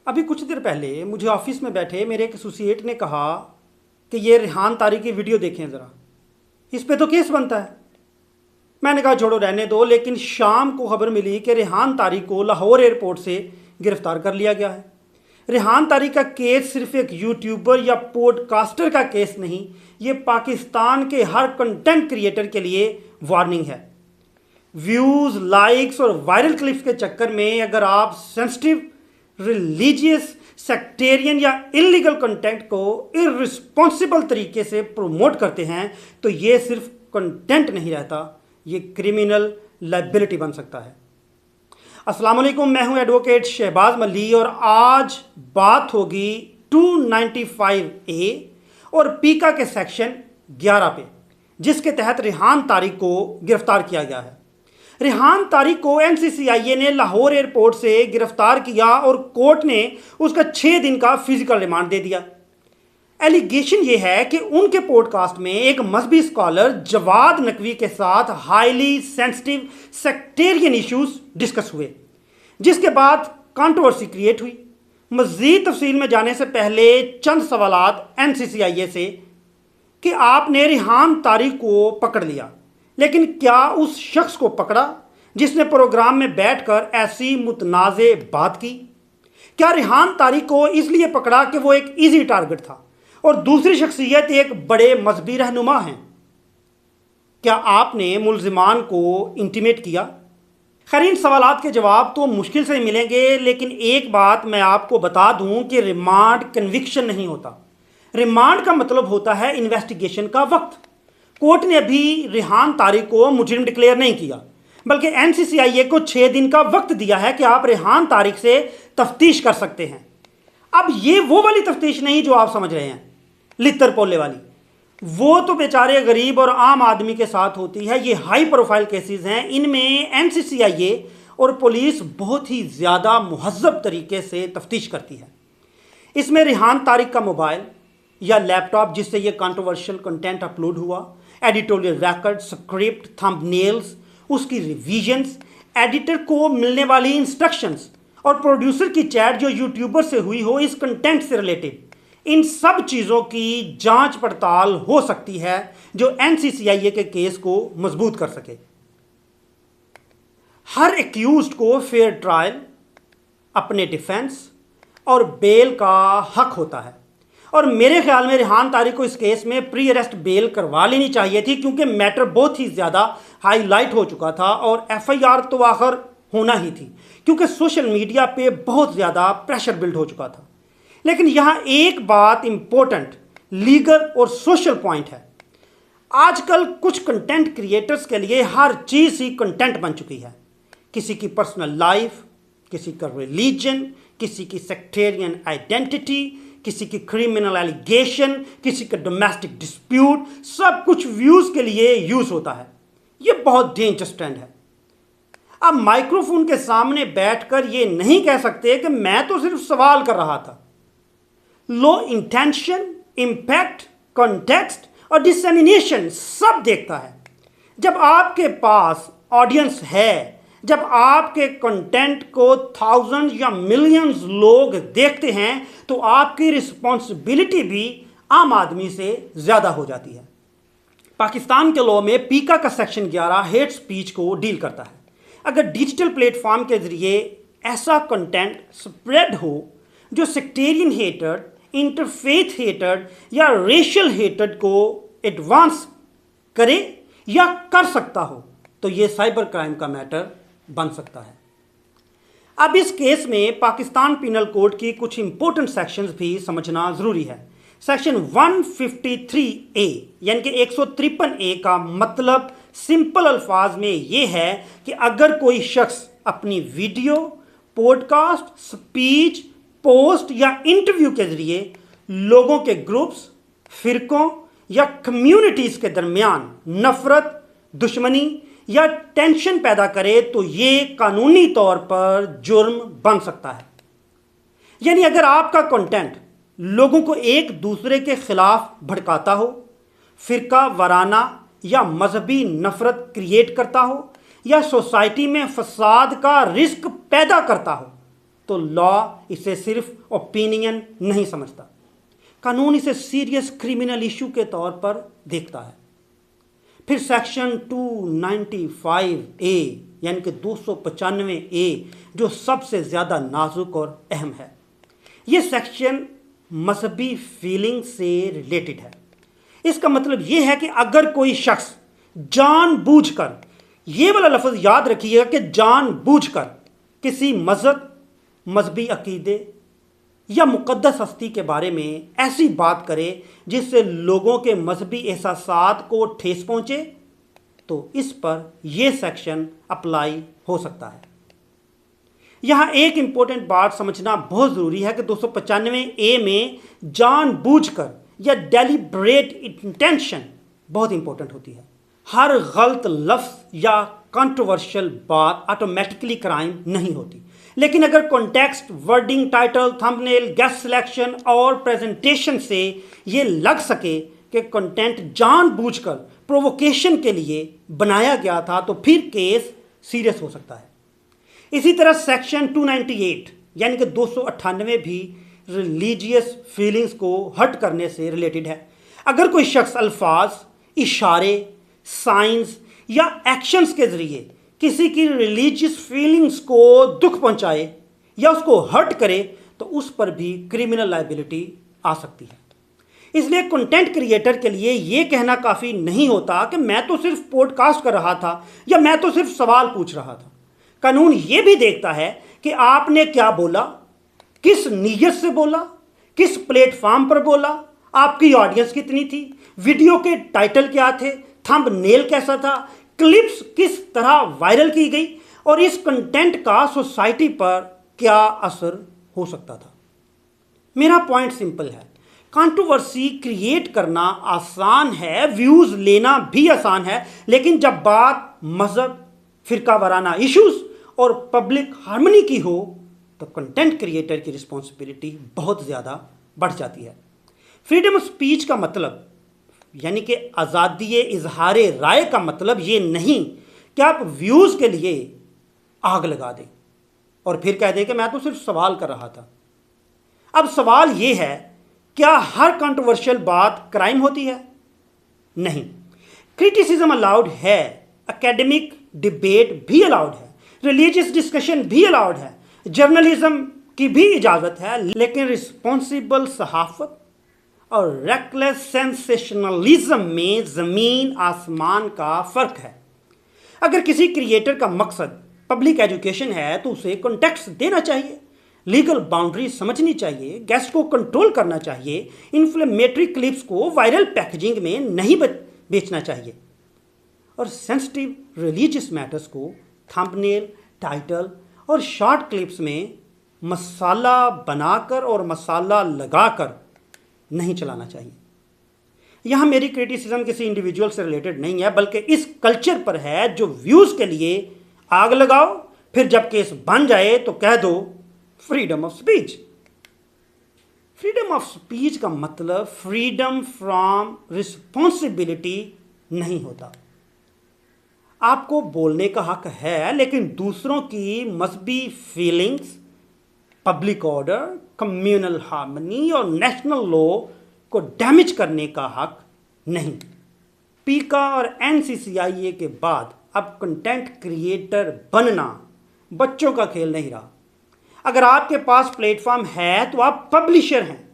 अभी कुछ देर पहले मुझे ऑफिस में बैठे मेरे एक एसोसिएट ने कहा कि ये रेहान तारिक की वीडियो देखें ज़रा, इस पे तो केस बनता है। मैंने कहा छोड़ो रहने दो, लेकिन शाम को खबर मिली कि रेहान तारिक को लाहौर एयरपोर्ट से गिरफ्तार कर लिया गया है। रेहान तारिक का केस सिर्फ एक यूट्यूबर या पॉडकास्टर का केस नहीं, ये पाकिस्तान के हर कंटेंट क्रिएटर के लिए वार्निंग है। व्यूज़, लाइक्स और वायरल क्लिप्स के चक्कर में अगर आप सेंसिटिव, रिलीजियस, सेक्टेरियन या इलीगल कंटेंट को इररिस्पॉन्सिबल तरीके से प्रमोट करते हैं तो ये सिर्फ कंटेंट नहीं रहता, ये क्रिमिनल लायबिलिटी बन सकता है। अस्सलाम वालेकुम, मैं हूं एडवोकेट शहबाज मल्ली और आज बात होगी 295A और पीका के सेक्शन 11 पे, जिसके तहत रेहान तारिक को गिरफ्तार किया गया है। रेहान तारिक को NCCIA ने लाहौर एयरपोर्ट से गिरफ्तार किया और कोर्ट ने उसका 6 दिन का फिजिकल रिमांड दे दिया। एलिगेशन ये है कि उनके पॉडकास्ट में एक मजहबी स्कॉलर जवाद नकवी के साथ highly sensitive sectarian issues discuss हुए, जिसके बाद कंट्रोवर्सी क्रिएट हुई। मजीद तफसील में जाने से पहले चंद सवालात NCCIA से कि आपने रेहान तारिक को पकड़ लिया, लेकिन क्या उस शख्स को पकड़ा जिसने प्रोग्राम में बैठकर ऐसी मुतनाज़े बात की? क्या रेहान तारिक को इसलिए पकड़ा कि वो एक इजी टारगेट था और दूसरी शख्सियत एक बड़े मजहबी रहनुमा हैं? क्या आपने मुल्जिमान को इंटीमेट किया? खैर, इन सवालात के जवाब तो मुश्किल से मिलेंगे, लेकिन एक बात मैं आपको बता दूं कि रिमांड कन्विक्शन नहीं होता। रिमांड का मतलब होता है इन्वेस्टिगेशन का वक्त। कोर्ट ने अभी रेहान तारिक को मुजरिम डिक्लेयर नहीं किया, बल्कि NCCIA को 6 दिन का वक्त दिया है कि आप रेहान तारिक से तफ्तीश कर सकते हैं। अब ये वो वाली तफ्तीश नहीं जो आप समझ रहे हैं, लित्तर पोले वाली। वो तो बेचारे गरीब और आम आदमी के साथ होती है। ये हाई प्रोफाइल केसेस हैं, इनमें NCCIA और पुलिस बहुत ही ज़्यादा मुहज़्ज़ब तरीके से तफ्तीश करती है। इसमें रेहान तारिक का मोबाइल या लैपटॉप जिससे ये कंट्रोवर्शियल कंटेंट अपलोड हुआ, एडिटोरियल रिकॉर्ड, स्क्रिप्ट, थंबनेल्स, उसकी रिवीजन्स, एडिटर को मिलने वाली इंस्ट्रक्शंस और प्रोड्यूसर की चैट जो यूट्यूबर से हुई हो इस कंटेंट से रिलेटेड, इन सब चीज़ों की जांच पड़ताल हो सकती है जो NCCIA के केस को मजबूत कर सके। हर एक्यूज्ड को फेयर ट्रायल, अपने डिफेंस और बेल का हक होता है, और मेरे ख्याल में रेहान तारिक को इस केस में प्री अरेस्ट बेल करवा लेनी चाहिए थी, क्योंकि मैटर बहुत ही ज़्यादा हाईलाइट हो चुका था और FIR तो आखिर होना ही थी, क्योंकि सोशल मीडिया पे बहुत ज़्यादा प्रेशर बिल्ड हो चुका था। लेकिन यहाँ एक बात इंपॉर्टेंट लीगल और सोशल पॉइंट है। आजकल कुछ कंटेंट क्रिएटर्स के लिए हर चीज़ ही कंटेंट बन चुकी है। किसी की पर्सनल लाइफ, किसी का रिलीजन, किसी की सेक्टेरियन आइडेंटिटी, किसी की क्रिमिनल एलिगेशन, किसी का डोमेस्टिक डिस्प्यूट, सब कुछ व्यूज़ के लिए यूज़ होता है। ये बहुत डेंजरस ट्रेंड है। अब माइक्रोफोन के सामने बैठकर ये नहीं कह सकते कि मैं तो सिर्फ सवाल कर रहा था। लो इंटेंशन, इम्पैक्ट, कॉन्टेक्स्ट और डिसेमिनेशन सब देखता है। जब आपके पास ऑडियंस है, जब आपके कंटेंट को थाउजेंड या मिलियंस लोग देखते हैं, तो आपकी रिस्पॉन्सिबिलिटी भी आम आदमी से ज़्यादा हो जाती है। पाकिस्तान के लॉ में पीका का सेक्शन 11 हेट स्पीच को डील करता है। अगर डिजिटल प्लेटफॉर्म के ज़रिए ऐसा कंटेंट स्प्रेड हो जो सेक्टेरियन हेटेड, इंटरफेथ हेटेड या रेशियल हेटेड को एडवांस करे या कर सकता हो, तो ये साइबर क्राइम का मैटर बन सकता है। अब इस केस में पाकिस्तान पिनल कोड की कुछ इंपॉर्टेंट सेक्शंस भी समझना ज़रूरी है। सेक्शन 153A यानी कि 153A का मतलब सिंपल अल्फाज में ये है कि अगर कोई शख्स अपनी वीडियो, पॉडकास्ट, स्पीच, पोस्ट या इंटरव्यू के ज़रिए लोगों के ग्रुप्स, फ़िरकों या कम्युनिटीज़ के दरमियान नफ़रत, दुश्मनी या टेंशन पैदा करे, तो ये कानूनी तौर पर जुर्म बन सकता है। यानी अगर आपका कंटेंट लोगों को एक दूसरे के खिलाफ भड़काता हो, फ़िरका वाराना या मजहबी नफ़रत क्रिएट करता हो या सोसाइटी में फसाद का रिस्क पैदा करता हो, तो लॉ इसे सिर्फ ओपिनियन नहीं समझता, कानून इसे सीरियस क्रिमिनल इशू के तौर पर देखता है। फिर सेक्शन 295 ए यानी कि 295 ए जो सबसे ज़्यादा नाजुक और अहम है। ये सेक्शन मजहबी फीलिंग से रिलेटेड है। इसका मतलब ये है कि अगर कोई शख्स जानबूझकर, ये वाला लफ्ज़ याद रखिएगा कि जानबूझकर किसी मजहब, मजहबी अकीदे या मुक़द्दस हस्ती के बारे में ऐसी बात करे जिससे लोगों के मजहबी एहसासात को ठेस पहुँचे, तो इस पर यह सेक्शन अप्लाई हो सकता है। यहाँ एक इंपॉर्टेंट बात समझना बहुत ज़रूरी है कि 295 ए में जानबूझकर या डेलिब्रेट इंटेंशन बहुत इंपॉर्टेंट होती है। हर गलत लफ्ज़ या कंट्रोवर्शियल बात ऑटोमेटिकली क्राइम नहीं होती, लेकिन अगर context, wording, title, thumbnail, guest selection और प्रेजेंटेशन से ये लग सके कि कंटेंट जानबूझकर प्रोवोकेशन के लिए बनाया गया था, तो फिर केस सीरियस हो सकता है। इसी तरह सेक्शन 298 यानी कि 298 भी रिलीजियस फीलिंग्स को हर्ट करने से रिलेटेड है। अगर कोई शख्स अल्फाज, इशारे, साइंस या एक्शंस के ज़रिए किसी की रिलीजियस फीलिंग्स को दुख पहुंचाए या उसको हर्ट करे, तो उस पर भी क्रिमिनल लायबिलिटी आ सकती है। इसलिए कंटेंट क्रिएटर के लिए ये कहना काफ़ी नहीं होता कि मैं तो सिर्फ पॉडकास्ट कर रहा था या मैं तो सिर्फ सवाल पूछ रहा था। कानून ये भी देखता है कि आपने क्या बोला, किस नीयत से बोला, किस प्लेटफॉर्म पर बोला, आपकी ऑडियंस कितनी थी, वीडियो के टाइटल क्या थे, थंबनेल कैसा था, क्लिप्स किस तरह वायरल की गई और इस कंटेंट का सोसाइटी पर क्या असर हो सकता था। मेरा पॉइंट सिंपल है, कंट्रोवर्सी क्रिएट करना आसान है, व्यूज़ लेना भी आसान है, लेकिन जब बात मज़हब, फ़िरका वाराना इश्यूज़ और पब्लिक हार्मनी की हो तो कंटेंट क्रिएटर की रिस्पॉन्सिबिलिटी बहुत ज़्यादा बढ़ जाती है। फ्रीडम ऑफ स्पीच का मतलब यानी कि आज़ादी इजहार राय का मतलब ये नहीं कि आप व्यूज़ के लिए आग लगा दें और फिर कह दें कि मैं तो सिर्फ सवाल कर रहा था। अब सवाल ये है, क्या हर कंट्रोवर्शियल बात क्राइम होती है? नहीं। क्रिटिसिज्म अलाउड है, एकेडमिक डिबेट भी अलाउड है, रिलीजियस डिस्कशन भी अलाउड है, जर्नलिज्म की भी इजाज़त है, लेकिन रिस्पॉन्सिबल सहाफ़त और रेकलेस सेंसेशनलिज्म में ज़मीन आसमान का फ़र्क है। अगर किसी क्रिएटर का मकसद पब्लिक एजुकेशन है तो उसे कॉन्टेक्स्ट देना चाहिए, लीगल बाउंड्री समझनी चाहिए, गेस्ट को कंट्रोल करना चाहिए, इन्फ्लेमेटरी क्लिप्स को वायरल पैकेजिंग में नहीं बेचना चाहिए और सेंसिटिव रिलीजियस मैटर्स को थंबनेल, टाइटल और शॉर्ट क्लिप्स में मसाला बनाकर और मसाला लगाकर नहीं चलाना चाहिए। यहाँ मेरी क्रिटिसिज्म किसी इंडिविजुअल से रिलेटेड नहीं है, बल्कि इस कल्चर पर है जो व्यूज़ के लिए आग लगाओ, फिर जब केस बन जाए तो कह दो freedom of speech. Freedom of speech का मतलब फ्रीडम फ्रॉम रिस्पॉन्सिबिलिटी नहीं होता। आपको बोलने का हक है, लेकिन दूसरों की मजहबी feelings, public order, communal harmony और नेशनल लॉ को डैमेज करने का हक नहीं। पीका और एनसीसीआईए के बाद अब कंटेंट क्रिएटर बनना बच्चों का खेल नहीं रहा। अगर आपके पास प्लेटफॉर्म है तो आप पब्लिशर हैं।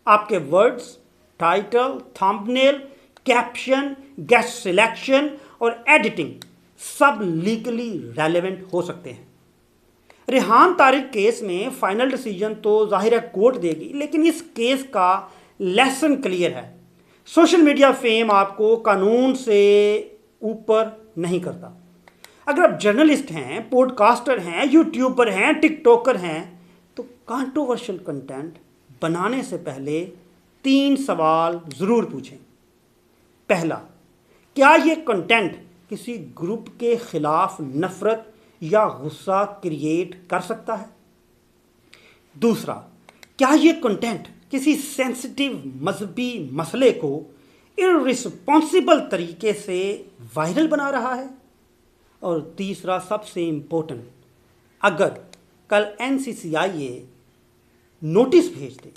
आपके words, title, thumbnail, caption, guest selection और एडिटिंग सब लीगली रेलेवेंट हो सकते हैं। रेहान तारिक केस में फाइनल डिसीजन तो जाहिर है कोर्ट देगी, लेकिन इस केस का लेसन क्लियर है। सोशल मीडिया फेम आपको कानून से ऊपर नहीं करता। अगर आप जर्नलिस्ट हैं, पॉडकास्टर हैं, यूट्यूबर हैं, टिकटॉकर हैं, तो कंट्रोवर्शियल कंटेंट बनाने से पहले 3 सवाल ज़रूर पूछें। पहला, क्या ये कंटेंट किसी ग्रुप के खिलाफ नफ़रत या गुस्सा क्रिएट कर सकता है? दूसरा, क्या ये कंटेंट किसी सेंसिटिव मजहबी मसले को इररिस्पॉन्सिबल तरीके से वायरल बना रहा है? और तीसरा सबसे इम्पोर्टेंट, अगर कल एनसीसीआईए नोटिस भेज दे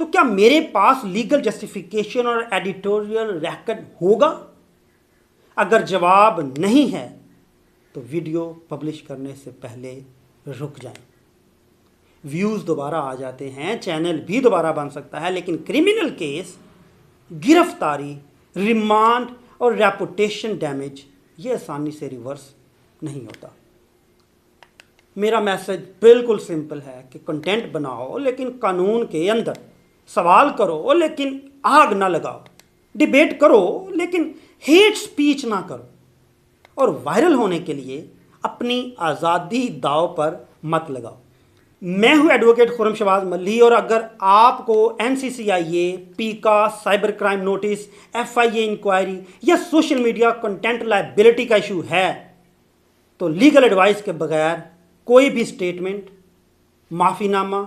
तो क्या मेरे पास लीगल जस्टिफिकेशन और एडिटोरियल रिकॉर्ड होगा? अगर जवाब नहीं है तो वीडियो पब्लिश करने से पहले रुक जाएं। व्यूज़ दोबारा आ जाते हैं, चैनल भी दोबारा बन सकता है, लेकिन क्रिमिनल केस, गिरफ्तारी, रिमांड और रेपुटेशन डैमेज ये आसानी से रिवर्स नहीं होता। मेरा मैसेज बिल्कुल सिंपल है कि कंटेंट बनाओ लेकिन कानून के अंदर, सवाल करो लेकिन आग ना लगाओ, डिबेट करो लेकिन हेट स्पीच ना करो, और वायरल होने के लिए अपनी आज़ादी दांव पर मत लगाओ। मैं हूं एडवोकेट खुर्रम शहबाज मल्ही, और अगर आपको NCCIA, PECA, cyber crime notice, FIA inquiry या सोशल मीडिया कंटेंट लायबिलिटी का इशू है तो लीगल एडवाइस के बगैर कोई भी स्टेटमेंट, माफ़ीनामा,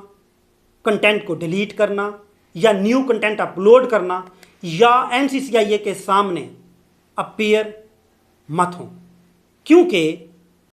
कंटेंट को डिलीट करना या न्यू कंटेंट अपलोड करना या एनसीसीआईए के सामने अपीयर मत हो, क्योंकि